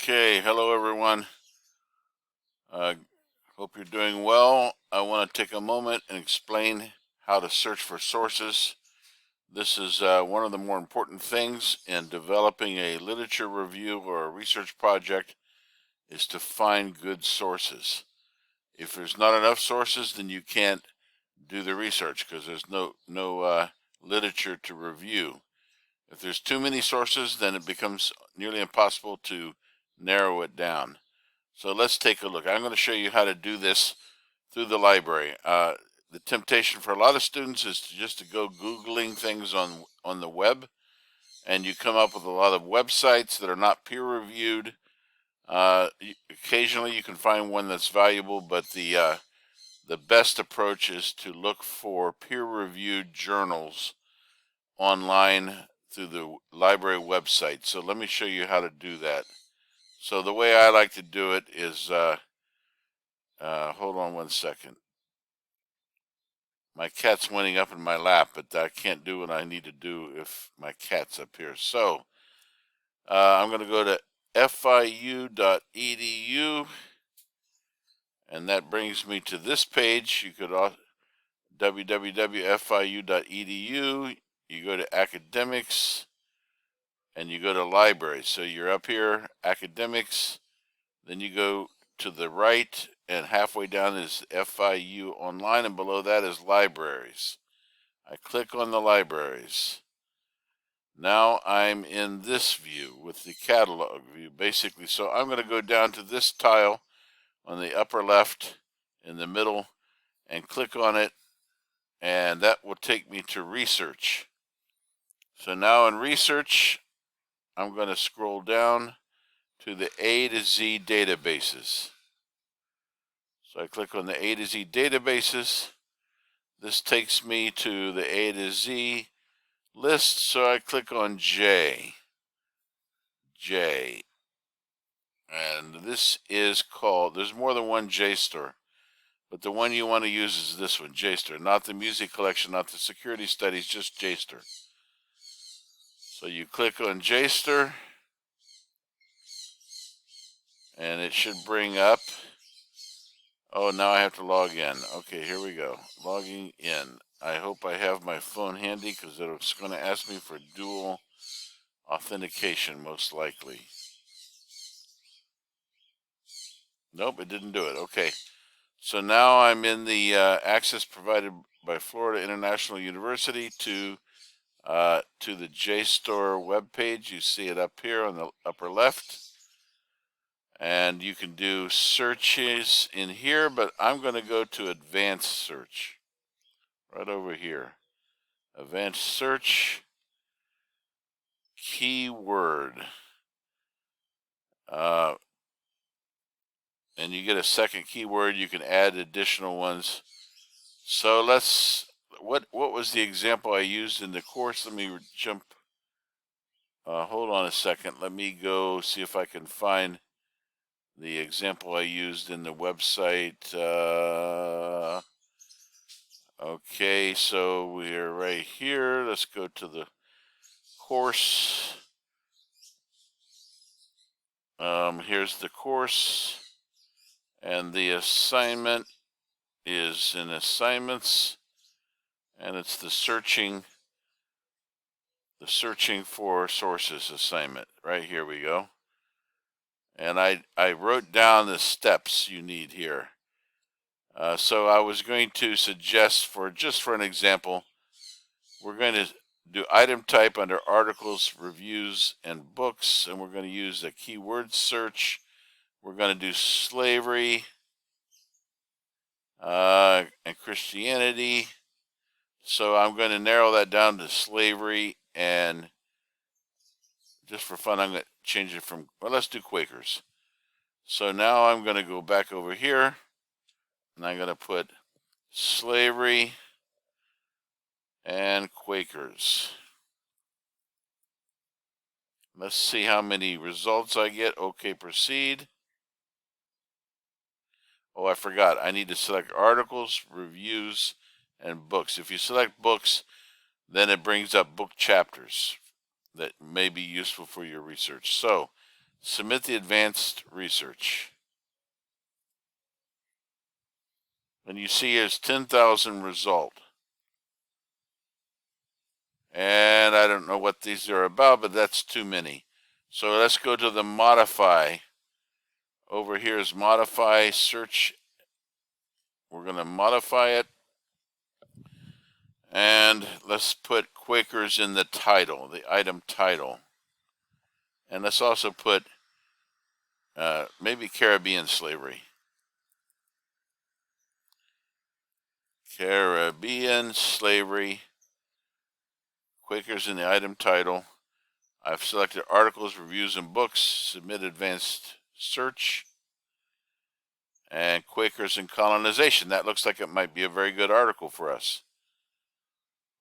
Okay, hello everyone. Hope you're doing well. I want to take a moment and explain how to search for sources. This is one of the more important things in developing a literature review or a research project is to find good sources. If there's not enough sources, then you can't do the research because there's no literature to review. If there's too many sources, then it becomes nearly impossible to narrow it down. So let's take a look. I'm going to show you how to do this through the library. The temptation for a lot of students is just to go Googling things on the web, and you come up with a lot of websites that are not peer-reviewed. Occasionally you can find one that's valuable, but the best approach is to look for peer-reviewed journals online through the library website. So let me show you how to do that. So the way I like to do it is, hold on one second. My cat's winding up in my lap, but I can't do what I need to do if my cat's up here. So I'm going to go to fiu.edu, and that brings me to this page. You could www.fiu.edu. You go to academics, and you go to library. So you're up here, academics, then you go to the right, and halfway down is FIU online, and below that is libraries. I click on the libraries. Now I'm in this view with the catalog view, basically. So I'm going to go down to this tile on the upper left in the middle and click on it, and that will take me to research. So now in research, I'm going to scroll down to the A to Z databases. So I click on the A to Z databases. This takes me to the A to Z list, so I click on J. And this is called, there's more than one JSTOR, but the one you want to use is this one, JSTOR, not the music collection, not the security studies, just JSTOR. So you click on JSTOR, and it should bring up, oh, now I have to log in. Okay, here we go, logging in. I hope I have my phone handy because it's going to ask me for dual authentication, most likely. Nope, it didn't do it. Okay, so now I'm in the access provided by Florida International University to the JSTOR webpage. You see it up here on the upper left. And you can do searches in here, but I'm going to go to advanced search right over here. Advanced search, keyword. And you get a second keyword. You can add additional ones. So what was the example I used in the course? Let me jump. Hold on a second. Let me go see if I can find the example I used in the website. Okay, so we're right here. Let's go to the course. Here's the course, and the assignment is in assignments, and it's the searching for sources assignment. Right here we go. And I wrote down the steps you need here. So I was going to suggest, just for an example, we're going to do item type under articles, reviews, and books, and we're going to use a keyword search. We're going to do slavery and Christianity. So I'm going to narrow that down to slavery, and just for fun, I'm going to change it from, well, let's do Quakers. So now I'm going to go back over here, and I'm going to put slavery and Quakers. Let's see how many results I get. Okay, proceed. Oh, I forgot. I need to select articles, reviews, and books. If you select books, then it brings up book chapters that may be useful for your research. So, submit the advanced research. And you see here's 10,000 result. And I don't know what these are about, but that's too many. So let's go to the modify. Over here is modify search. We're going to modify it. And let's put Quakers in the title, the item title. And let's also put maybe Caribbean slavery. Caribbean slavery. Quakers in the item title. I've selected articles, reviews, and books. Submit advanced search. And Quakers and colonization. That looks like it might be a very good article for us.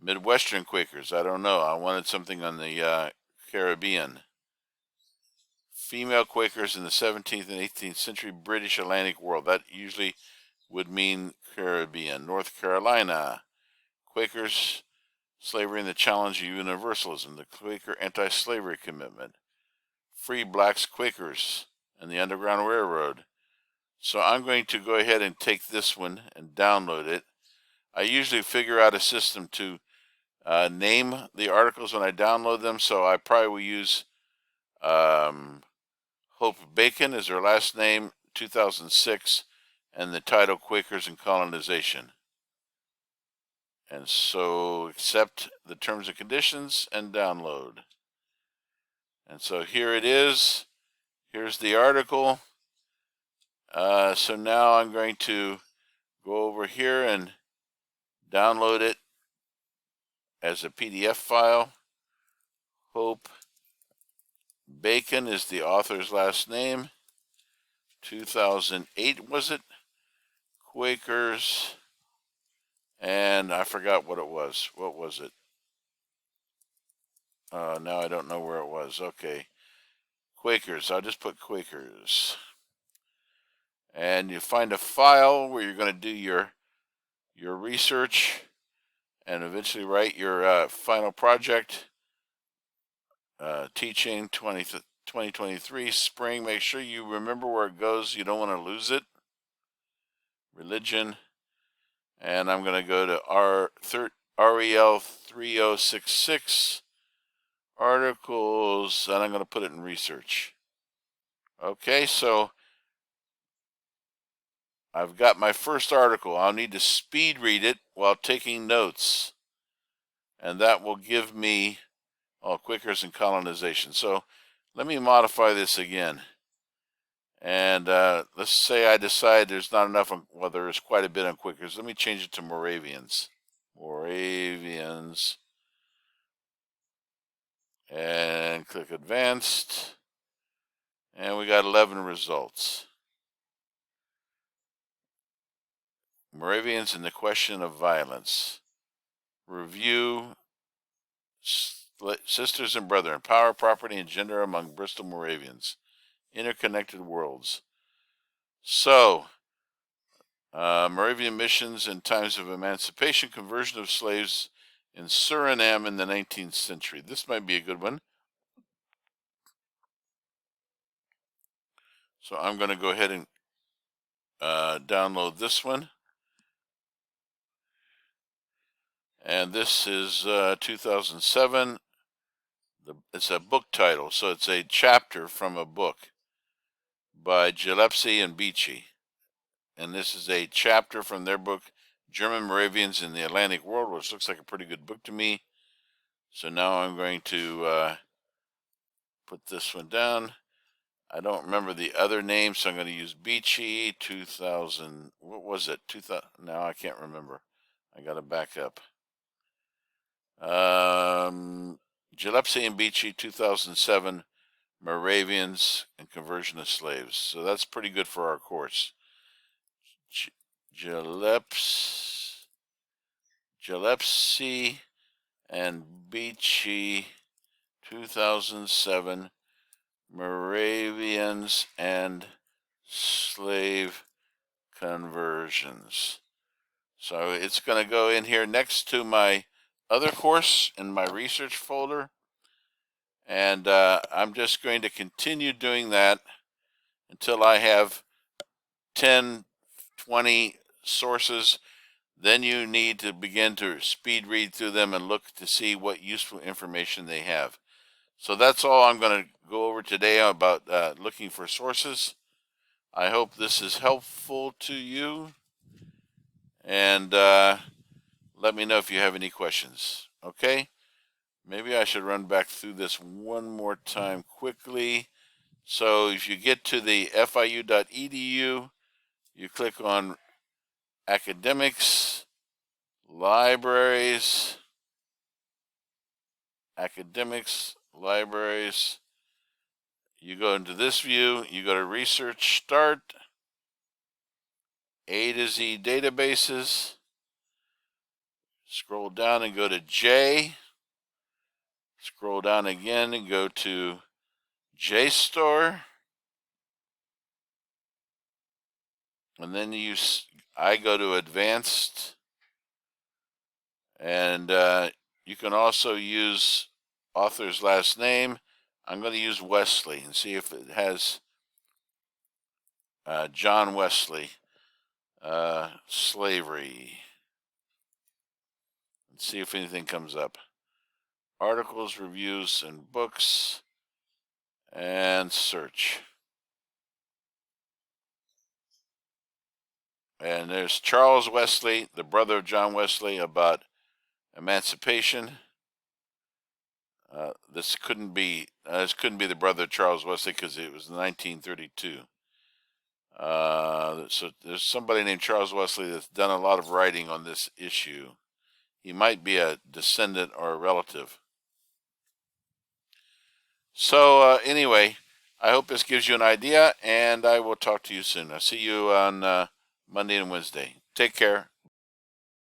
Midwestern Quakers. I don't know. I wanted something on the Caribbean. Female Quakers in the 17th and 18th century British Atlantic world. That usually would mean Caribbean. North Carolina. Quakers, slavery and the challenge of universalism. The Quaker anti-slavery commitment. Free blacks, Quakers, and the Underground Railroad. So I'm going to go ahead and take this one and download it. I usually figure out a system to name the articles when I download them, so I probably will use Hope Bacon is her last name, 2006, and the title Quakers and Colonization. And so accept the terms and conditions and download. And so here it is. Here's the article. So now I'm going to go over here and download it as a PDF file. Hope Bacon is the author's last name. 2008 was it? Quakers. And I forgot what it was. What was it? Now I don't know where it was. Okay. Quakers. I'll just put Quakers. And you find a file where you're going to do your research and eventually write your final project. Teaching 2023 spring. Make sure you remember where it goes. You don't want to lose it. Religion. And I'm going to go to REL 3066 articles, and I'm going to put it in research. Okay, so I've got my first article. I'll need to speed read it while taking notes, and that will give me Quakers and colonization. So let me modify this again. And let's say I decide there's not enough on, well, there's quite a bit on Quakers. Let me change it to Moravians. Moravians. And click advanced. And we got 11 results. Moravians and the question of violence. Review sisters and brethren, power, property, and gender among Bristol Moravians. Interconnected worlds. So, Moravian missions in times of emancipation, conversion of slaves in Suriname in the 19th century. This might be a good one. So I'm going to go ahead and download this one. And this is 2007. It's a book title, so it's a chapter from a book by Gillespie and Beachy. And this is a chapter from their book, German Moravians in the Atlantic World, which looks like a pretty good book to me. So now I'm going to put this one down. I don't remember the other name, so I'm going to use Beachy 2000. What was it? 2000. Now I can't remember. I got to back up. Gillespie and Beachy 2007, Moravians and Conversion of Slaves. So that's pretty good for our course. Gillespie and Beachy 2007, Moravians and Slave Conversions. So it's going to go in here next to my other course in my research folder. And I'm just going to continue doing that until I have 10, 20 sources. Then you need to begin to speed read through them and look to see what useful information they have. So that's all I'm going to go over today about looking for sources. I hope this is helpful to you, and let me know if you have any questions. Okay? Maybe I should run back through this one more time quickly. So if you get to the fiu.edu, you click on academics, libraries, you go into this view, you go to research start, A to Z databases, scroll down and go to J, scroll down again and go to JSTOR, and then I go to advanced, and you can also use author's last name. I'm going to use Wesley and see if it has John Wesley, slavery, and see if anything comes up. Articles, reviews, and books, and search. And there's Charles Wesley, the brother of John Wesley, about emancipation. This couldn't be the brother of Charles Wesley because it was 1932. So there's somebody named Charles Wesley that's done a lot of writing on this issue. He might be a descendant or a relative. So anyway, I hope this gives you an idea, and I will talk to you soon. I'll see you on Monday and Wednesday. Take care.